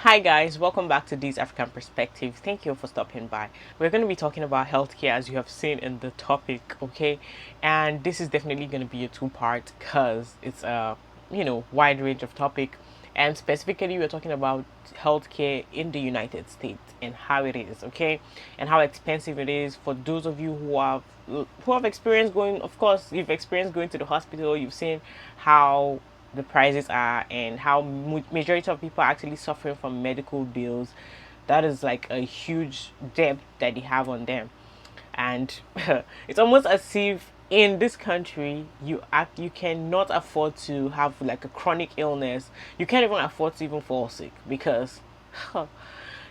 Hi guys, welcome back to This African Perspective. Thank you for stopping by. We're going to be talking about healthcare as you have seen in the topic, okay? And this is definitely going to be a two-part because it's a, wide range of topic. And specifically we're talking about healthcare in the United States and how it is, okay? And how expensive it is for those of you who have experienced going, of course, you've experienced going to the hospital, you've seen how the prices are and how majority of people are actually suffering from medical bills. That is like a huge debt that they have on them. And it's almost as if in this country you cannot afford to have like a chronic illness. You can't even afford to even fall sick because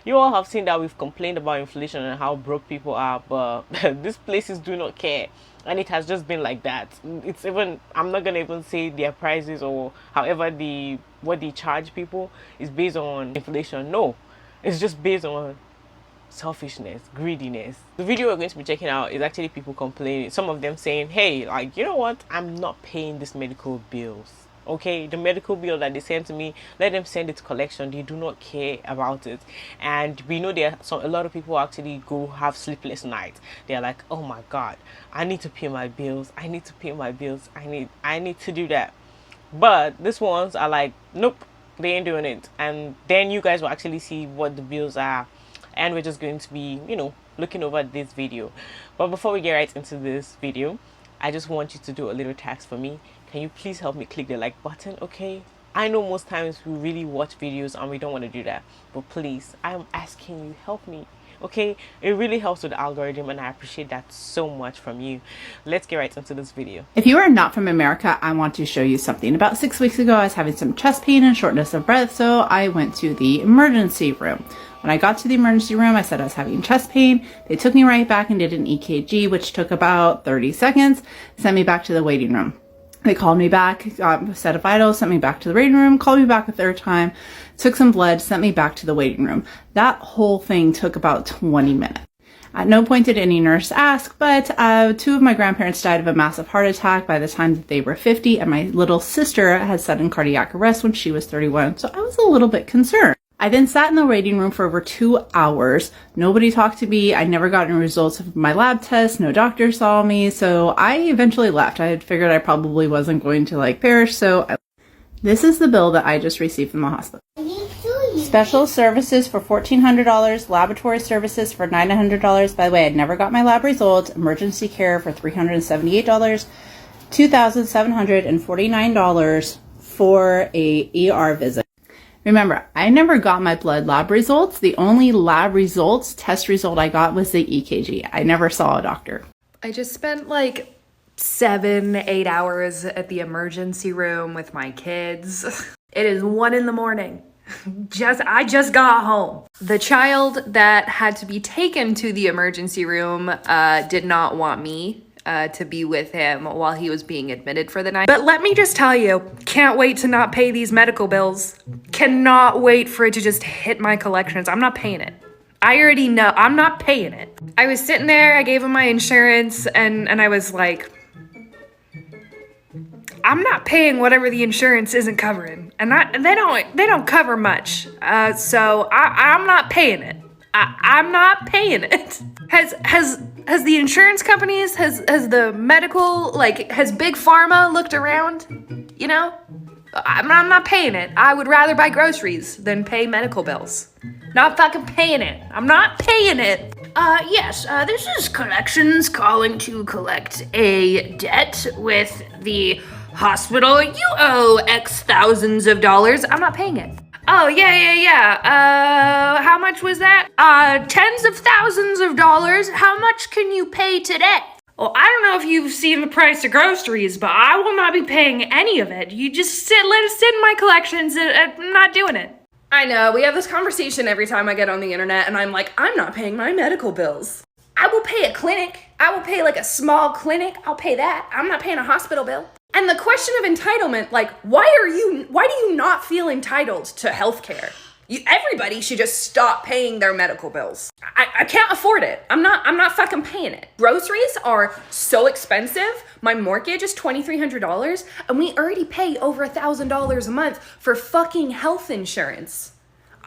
you all have seen that we've complained about inflation and how broke people are, but these places do not care. And it has just been like that. It's even, I'm not gonna even say their prices or however what they charge people is based on inflation. No, it's just based on selfishness, greediness. The video we're going to be checking out is actually people complaining, some of them saying, hey, like, you know what, I'm not paying this medical bills. Okay, the medical bill that they send to me, let them send it to collection. They do not care about it. And we know there are a lot of people actually go have sleepless nights. They're like, oh my god, I need to pay my bills, I need to pay my bills, I need to do that. But these ones are like, nope, they ain't doing it. And then you guys will actually see what the bills are, and we're just going to be, looking over this video. But before we get right into this video, I just want you to do a little task for me. Can you please help me click the like button? Okay, I know most times we really watch videos and we don't want to do that, but please, I'm asking you, help me. Okay, it really helps with the algorithm and I appreciate that so much from you. Let's get right into this video. If you are not from America, I want to show you something. About 6 weeks ago, I was having some chest pain and shortness of breath, so I went to the emergency room. When I got to the emergency room, I said I was having chest pain. They took me right back and did an EKG, which took about 30 seconds, sent me back to the waiting room. They called me back, got a set of vitals, sent me back to the waiting room, called me back a third time, took some blood, sent me back to the waiting room. That whole thing took about 20 minutes. At no point did any nurse ask, but two of my grandparents died of a massive heart attack by the time that they were 50, and my little sister had sudden cardiac arrest when she was 31, so I was a little bit concerned. I then sat in the waiting room for over 2 hours. Nobody talked to me. I never got any results of my lab tests. No doctor saw me. So I eventually left. I had figured I probably wasn't going to perish. This is the bill that I just received from the hospital. Special services for $1,400. Laboratory services for $900. By the way, I never got my lab results. Emergency care for $378. $2,749 for a ER visit. Remember, I never got my blood lab results. The only lab results, test result I got was the EKG. I never saw a doctor. I just spent 7-8 hours at the emergency room with my kids. It is 1 a.m. I just got home. The child that had to be taken to the emergency room did not want me to be with him while he was being admitted for the night. But let me just tell you, can't wait to not pay these medical bills. Cannot wait for it to just hit my collections. I'm not paying it. I already know I'm not paying it. I was sitting there, I gave him my insurance, and I was like, I'm not paying whatever the insurance isn't covering. And they don't cover much. So I'm not paying it. I'm not paying it. Has the insurance companies, has the medical, has Big Pharma looked around? I'm not paying it. I would rather buy groceries than pay medical bills. Not fucking paying it. I'm not paying it. Yes, this is collections calling to collect a debt with the hospital. You owe X thousands of dollars. I'm not paying it. Oh, yeah. How much was that? Tens of thousands of dollars. How much can you pay today? Well, I don't know if you've seen the price of groceries, but I will not be paying any of it. You just let it sit in my collections, and I'm not doing it. I know, we have this conversation every time I get on the internet, and I'm like, I'm not paying my medical bills. I will pay a clinic. I will pay a small clinic. I'll pay that. I'm not paying a hospital bill. And the question of entitlement, why do you not feel entitled to healthcare? Everybody should just stop paying their medical bills. I can't afford it. I'm not fucking paying it. Groceries are so expensive. My mortgage is $2,300 and we already pay over $1,000 a month for fucking health insurance.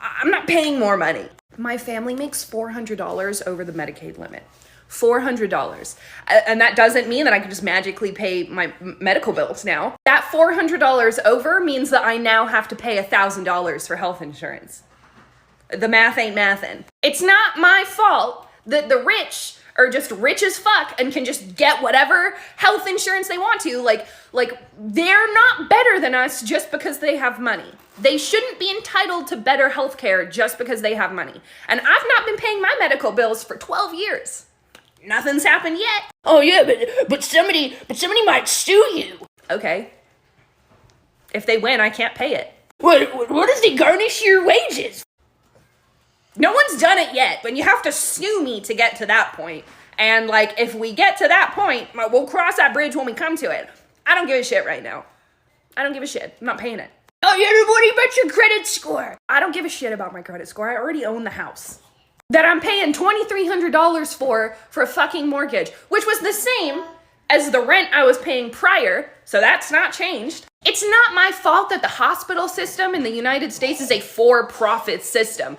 I'm not not paying more money. My family makes $400 over the Medicaid limit. $400. And that doesn't mean that I can just magically pay my medical bills now. That $400 over means that I now have to pay $1,000 for health insurance. The math ain't mathin'. It's not my fault that the rich are just rich as fuck and can just get whatever health insurance they want to. Like they're not better than us just because they have money. They shouldn't be entitled to better health care just because they have money. And I've not been paying my medical bills for 12 years. Nothing's happened yet. Oh yeah, but somebody might sue you. Okay. If they win, I can't pay it. What if they garnish your wages? No one's done it yet, but you have to sue me to get to that point. And like, if we get to that point, we'll cross that bridge when we come to it. I don't give a shit right now. I don't give a shit. I'm not paying it. Oh yeah, what about your credit score? I don't give a shit about my credit score. I already own the house that I'm paying $2,300 for a fucking mortgage, which was the same as the rent I was paying prior, so that's not changed. It's not my fault that the hospital system in the United States is a for-profit system.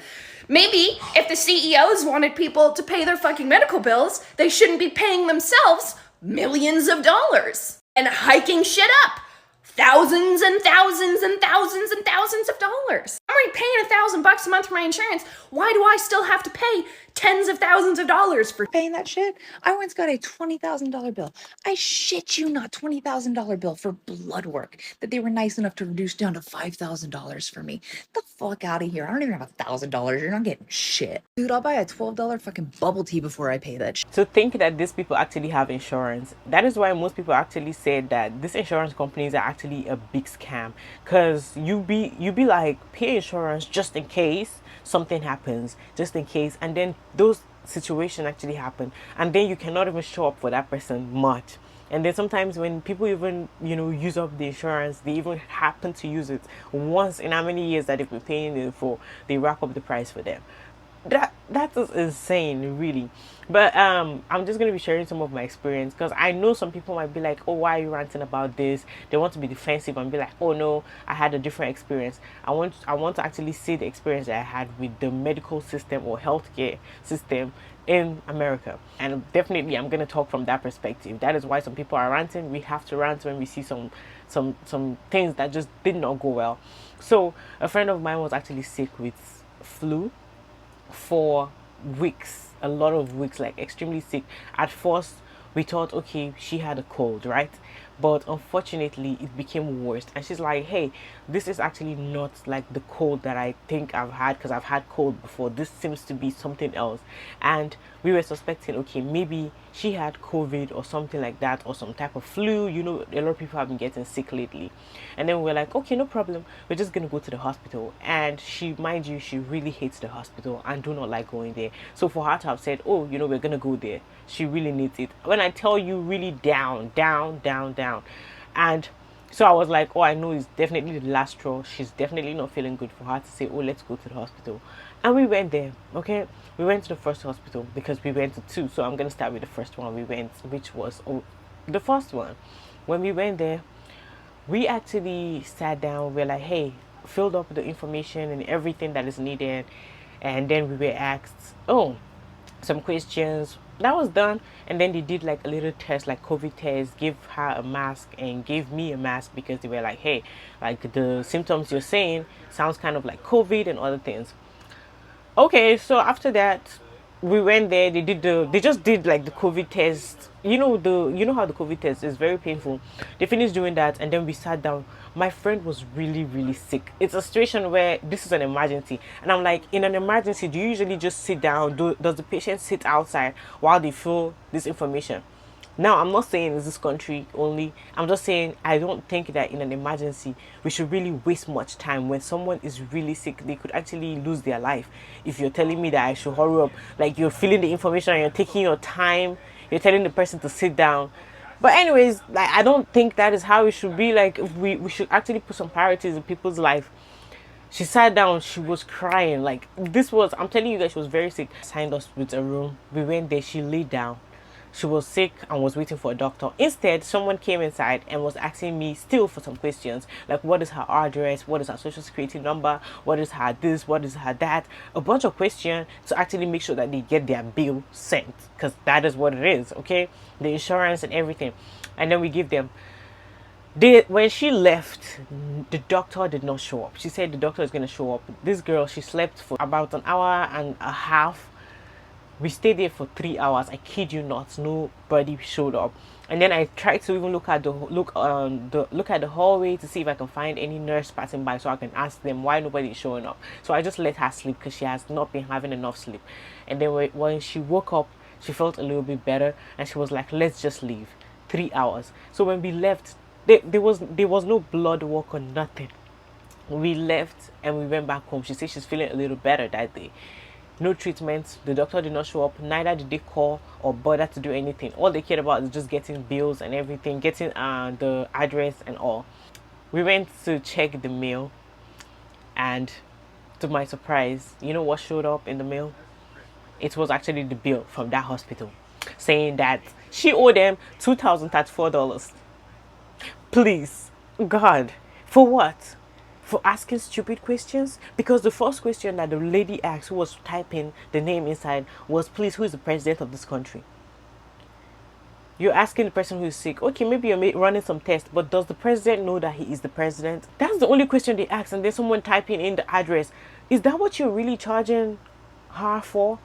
Maybe if the CEOs wanted people to pay their fucking medical bills, they shouldn't be paying themselves millions of dollars and hiking shit up. Thousands and thousands and thousands and thousands of dollars. I'm already paying $1,000 a month for my insurance. Why do I still have to pay tens of thousands of dollars for paying that shit? I once got a $20,000 bill. I shit you not, $20,000 bill for blood work that they were nice enough to reduce down to $5,000 for me. The fuck out of here. I don't even have $1,000. You're not getting shit. Dude, I'll buy a $12 fucking bubble tea before I pay that shit. So think that these people actually have insurance. That is why most people actually said that these insurance companies are actually a big scam, because you be like, pay insurance just in case something happens, just in case, and then those situations actually happen, and then you cannot even show up for that person much. And then sometimes when people even use up the insurance, they even happen to use it once in how many years that they've been paying it for, they rack up the price for them. That is insane, really. But I'm just going to be sharing some of my experience, because I know some people might be like, oh, why are you ranting about this? They want to be defensive and be like, oh no, I had a different experience. I want to actually see the experience that I had with the medical system or healthcare system in America. And definitely I'm going to talk from that perspective. That is why some people are ranting. We have to rant when we see some things that just did not go well. So a friend of mine was actually sick with flu for weeks, a lot of weeks, like extremely sick. At first we thought, okay, she had a cold, right? But unfortunately it became worse, and she's like, hey, this is actually not like the cold that I think I've had, because I've had cold before. This seems to be something else. And we were suspecting, okay, maybe she had COVID or something like that, or some type of flu. A lot of people have been getting sick lately. And then we're like, okay, no problem, we're just gonna go to the hospital. And mind you, she really hates the hospital and do not like going there. So for her to have said, oh, we're gonna go there, she really needs it. When I tell you, really down. And so I was like, oh, I know it's definitely the last straw. She's definitely not feeling good, for her to say, oh, let's go to the hospital. And we went there. Okay, we went to the first hospital because we went to two, so I'm gonna start with the first one we went, which was the first one. When we went there, we actually sat down. We're like, hey, filled up the information and everything that is needed, and then we were asked some questions. That was done, and then they did like a little test, like COVID test, gave her a mask and gave me a mask, because they were like, hey, like the symptoms you're saying sounds kind of like COVID and other things. Okay, so after that we went there. They just did like the COVID test. You know how the COVID test is very painful. They finished doing that, and then we sat down. My friend was really, really sick. It's a situation where this is an emergency, and I'm like, in an emergency, do you usually just sit down? Does the patient sit outside while they fill this information? Now, I'm not saying it's this country only. I'm just saying I don't think that in an emergency we should really waste much time. When someone is really sick, they could actually lose their life. If you're telling me that I should hurry up, like you're filling the information and you're taking your time, you're telling the person to sit down. But anyways, like, I don't think that is how it should be. Like, we should actually put some priorities in people's life. She sat down, she was crying. Like, I'm telling you guys, she was very sick. Signed us with a room. We went there, she laid down. she was sick and was waiting for a doctor. Instead, someone came inside and was asking me still for some questions, like what is her address, what is her social security number, what is her this, what is her that, a bunch of questions to actually make sure that they get their bill sent, because that is what it is, okay? The insurance and everything. And then we give them. When she left, the doctor did not show up. She said the doctor is going to show up. This girl, she slept for about an hour and a half. We stayed there for 3 hours. I kid you not, nobody showed up. And then I tried to even look at the hallway to see if I can find any nurse passing by so I can ask them why nobody is showing up. So I just let her sleep because she has not been having enough sleep. And then when she woke up, she felt a little bit better and she was like, let's just leave. 3 hours. So when we left, there was no blood work or nothing. We left and we went back home. She said she's feeling a little better that day. No treatment. The doctor did not show up. Neither did they call or bother to do anything. All they cared about is just getting bills and everything, getting the address and all. We went to check the mail, and to my surprise, you know what showed up in the mail? It was actually the bill from that hospital, saying that she owed them $2,034. Please, God, for what? For asking stupid questions? Because the first question that the lady asked, who was typing the name inside, was, please, who is the president of this country? You're asking the person who is sick. Okay, maybe you're running some tests, but does the president know that he is the president? That's the only question they ask. And then someone typing in the address. Is that what you're really charging her for?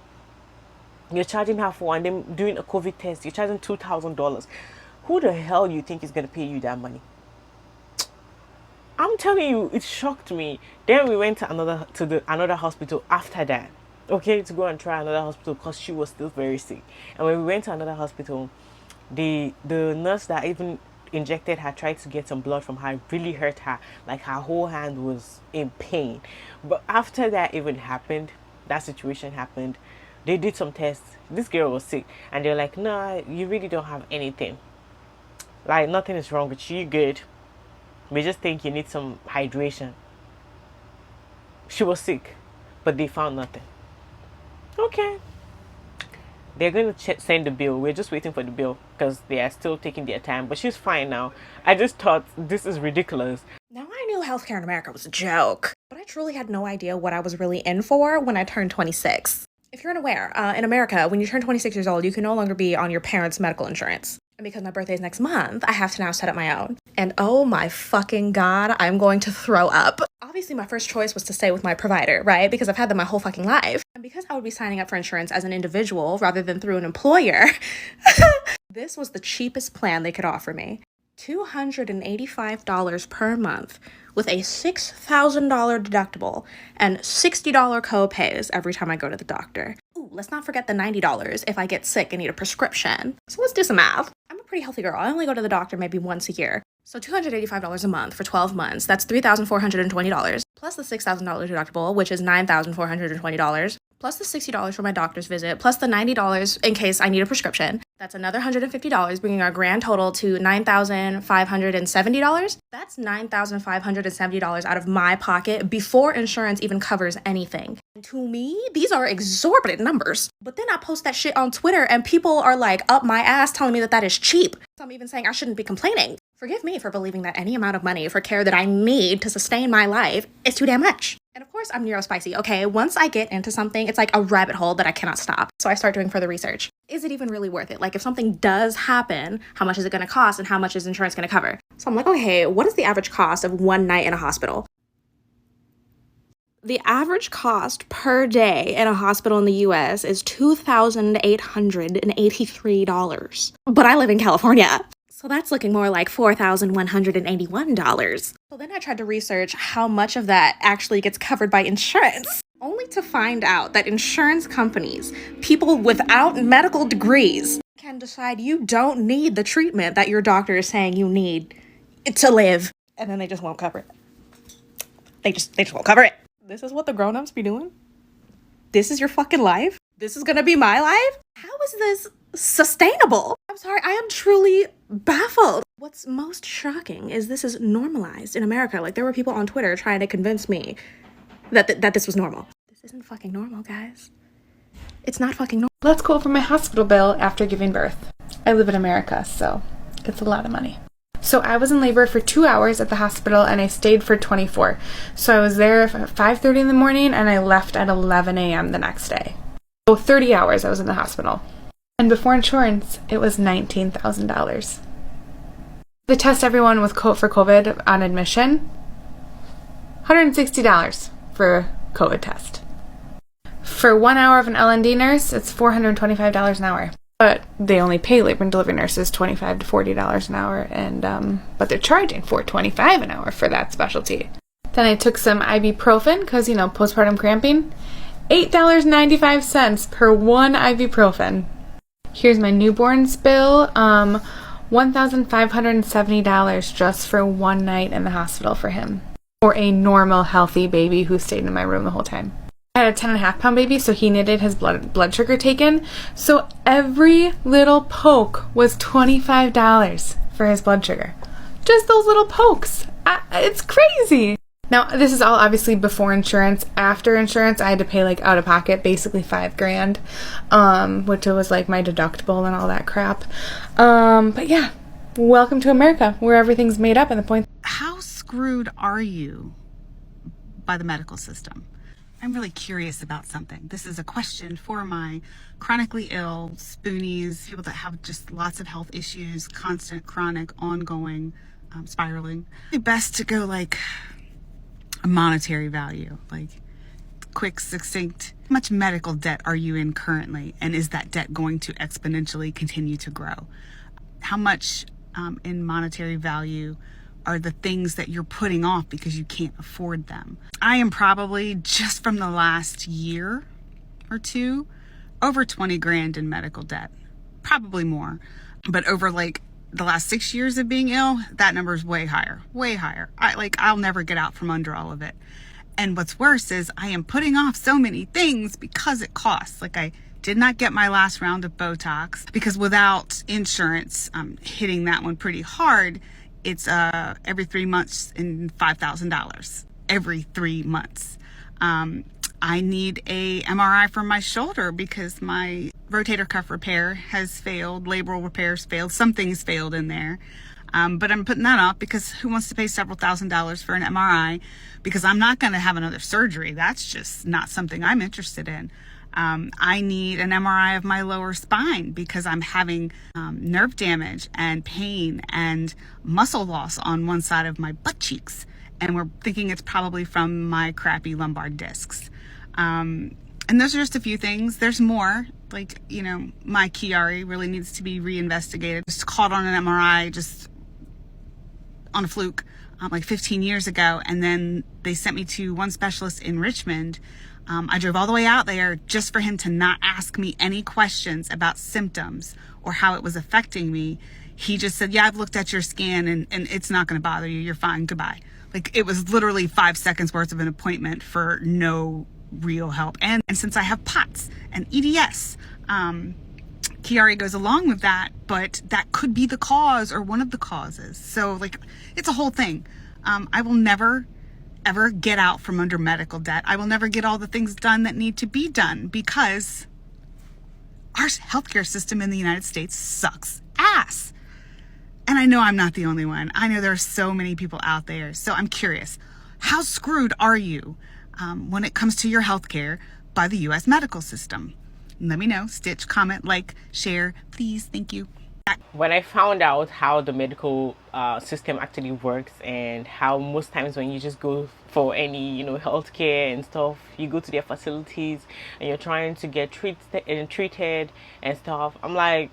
You're charging her for, and then doing a COVID test, you're charging $2,000. Who the hell you think is going to pay you that money? I'm telling you, it shocked me. Then we went to another hospital after that, okay, to go and try another hospital because she was still very sick. And when we went to another hospital, the nurse that even injected her tried to get some blood from her. It really hurt her. Like her whole hand was in pain. But after that even happened, that situation happened, they did some tests. This girl was sick, and they're like, "Nah, you really don't have anything. Like nothing is wrong with you. You're good. We just think you need some hydration." She was sick, but they found nothing. Okay. They're going to send the bill. We're just waiting for the bill because they are still taking their time. But she's fine now. I just thought this is ridiculous. Now, I knew healthcare in America was a joke, but I truly had no idea what I was really in for when I turned 26. If you're unaware, in America, when you turn 26 years old, you can no longer be on your parents' medical insurance. And because my birthday is next month, I have to now set up my own. And oh my fucking God, I'm going to throw up. Obviously, my first choice was to stay with my provider, right? Because I've had them my whole fucking life. And because I would be signing up for insurance as an individual rather than through an employer, this was the cheapest plan they could offer me. $285 per month with a $6,000 deductible and $60 co-pays every time I go to the doctor. Ooh, let's not forget the $90 if I get sick and need a prescription. So let's do some math. I'm a pretty healthy girl. I only go to the doctor maybe once a year. So $285 a month for 12 months, that's $3,420, plus the $6,000 deductible, which is $9,420, plus the $60 for my doctor's visit, plus the $90 in case I need a prescription. That's another $150, bringing our grand total to $9,570. That's $9,570 out of my pocket before insurance even covers anything. And to me, these are exorbitant numbers. But then I post that shit on Twitter and people are like up my ass telling me that that is cheap. So I'm even saying I shouldn't be complaining. Forgive me for believing that any amount of money for care that I need to sustain my life is too damn much. And of course, I'm neurospicy, okay? Once I get into something, it's like a rabbit hole that I cannot stop. So I start doing further research. Is it even really worth it? Like, if something does happen, how much is it going to cost and how much is insurance going to cover? So I'm like, okay, what is the average cost of one night in a hospital? The average cost per day in a hospital in the US is $2,883. But I live in California. So that's looking more like $4,181. So then I tried to research how much of that actually gets covered by insurance, only to find out that insurance companies, people without medical degrees, can decide you don't need the treatment that your doctor is saying you need to live. And then they just won't cover it. They just won't cover it. This is what the grown-ups be doing? This is your fucking life? This is gonna be my life? How is this sustainable? I'm sorry, I am truly baffled. What's most shocking is this is normalized in America. Like, there were people on Twitter trying to convince me that this was normal. This isn't fucking normal, guys. It's not fucking normal. Let's quote from my hospital bill after giving birth. I live in America, so it's a lot of money. So I was in labor for 2 hours at the hospital and I stayed for 24. So I was there at 5:30 in the morning and I left at 11 a.m. the next day. So 30 hours I was in the hospital. And before insurance, it was $19,000. They test everyone with for COVID on admission. $160 for a COVID test. For 1 hour of an L&D nurse, it's $425 an hour. But they only pay labor and delivery nurses $25 to $40 an hour, and but they're charging $425 an hour for that specialty. Then I took some ibuprofen because, postpartum cramping. $8.95 per one ibuprofen. Here's my newborn's bill. $1,570 just for one night in the hospital for him. For a normal, healthy baby who stayed in my room the whole time. I had a 10.5-pound baby, so he needed his blood sugar taken. So every little poke was $25 for his blood sugar. Just those little pokes. It's crazy. Now, this is all obviously before insurance. After insurance, I had to pay out of pocket, basically $5,000, which was my deductible and all that crap. But yeah, welcome to America, where everything's made up and the point. How screwed are you by the medical system? I'm really curious about something. This is a question for my chronically ill spoonies, people that have just lots of health issues, constant, chronic, ongoing, spiraling. It's best to go a monetary value, quick, succinct. How much medical debt are you in currently? And is that debt going to exponentially continue to grow? How much in monetary value are the things that you're putting off because you can't afford them? I am probably, just from the last year or two, over 20 grand in medical debt. Probably more. But over the last 6 years of being ill, that number is way higher. Way higher. I'll never get out from under all of it. And what's worse is I am putting off so many things because it costs. I did not get my last round of Botox because without insurance, hitting that one pretty hard, it's every 3 months and $5,000 every 3 months. I need a MRI for my shoulder because my rotator cuff repair has failed, labral repairs failed, something's failed in there. But I'm putting that off because who wants to pay several $1,000s for an MRI? Because I'm not going to have another surgery. That's just not something I'm interested in. I need an MRI of my lower spine because I'm having nerve damage and pain and muscle loss on one side of my butt cheeks. And we're thinking it's probably from my crappy lumbar discs. And those are just a few things. There's more. My Chiari really needs to be reinvestigated. Just caught on an MRI just on a fluke 15 years ago. And then they sent me to one specialist in Richmond. I drove all the way out there just for him to not ask me any questions about symptoms or how it was affecting me. He just said, yeah, I've looked at your scan and it's not going to bother you. You're fine. Goodbye. It was literally 5 seconds worth of an appointment for no real help. And since I have POTS and EDS, Chiari goes along with that, but that could be the cause or one of the causes. So it's a whole thing. I will never ever get out from under medical debt. I will never get all the things done that need to be done because our healthcare system in the United States sucks ass. And I know I'm not the only one. I know there are so many people out there. So I'm curious, how screwed are you when it comes to your healthcare by the U.S. medical system? Let me know. Stitch, comment, share, please. Thank you. When I found out how the medical system actually works and how most times when you just go for any healthcare and stuff, you go to their facilities and you're trying to get treated and stuff, I'm like,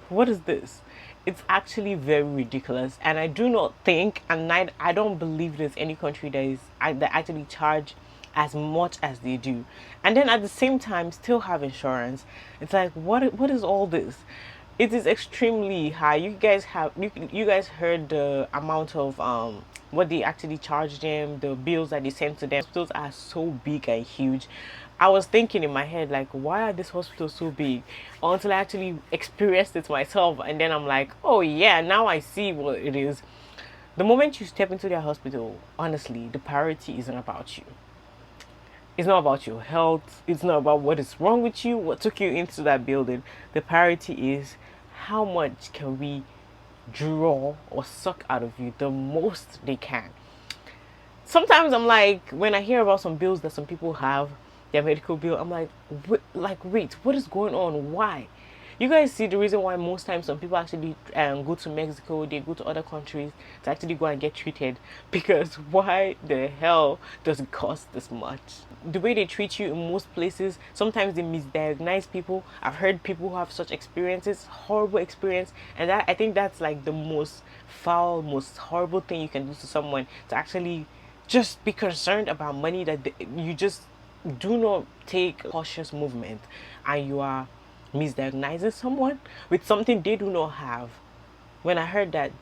what is this? It's actually very ridiculous, and I do not think, and I don't believe there's any country that actually charge as much as they do, and then at the same time still have insurance. It's what is all this? It is extremely high. You guys heard the amount of what they actually charge them, the bills that they send to them. Those are so big and huge. I was thinking in my head, why are these hospitals so big? Until I actually experienced it myself, and then I'm like, oh yeah, now I see what it is. The moment you step into their hospital, honestly, the priority isn't about you. It's not about your health. It's not about what is wrong with you, what took you into that building. The priority is how much can we draw or suck out of you the most they can. Sometimes I'm like, when I hear about some bills that some people have, their medical bill, I'm like, wait, what is going on? Why? You guys see the reason why most times some people actually go to Mexico, they go to other countries to actually go and get treated, because why the hell does it cost this much? The way they treat you in most places, sometimes they misdiagnose people. I've heard people who have such experiences, horrible experience, and that, I think that's like the most foul, most horrible thing you can do to someone, to actually just be concerned about money, that you just do not take cautious movement, and you are misdiagnosing someone with something they do not have. When I heard that,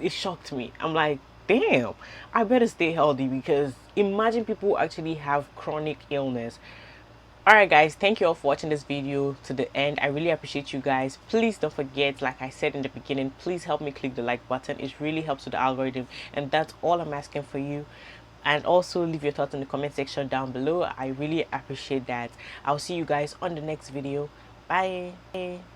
it shocked me. I'm like, damn, I better stay healthy, because imagine people actually have chronic illness. Alright guys, thank you all for watching this video to the end. I really appreciate you guys. Please don't forget, like I said in the beginning, please help me click the like button. It really helps with the algorithm, and that's all I'm asking for you. And also leave your thoughts in the comment section down below. I really appreciate that. I'll see you guys on the next video. Bye.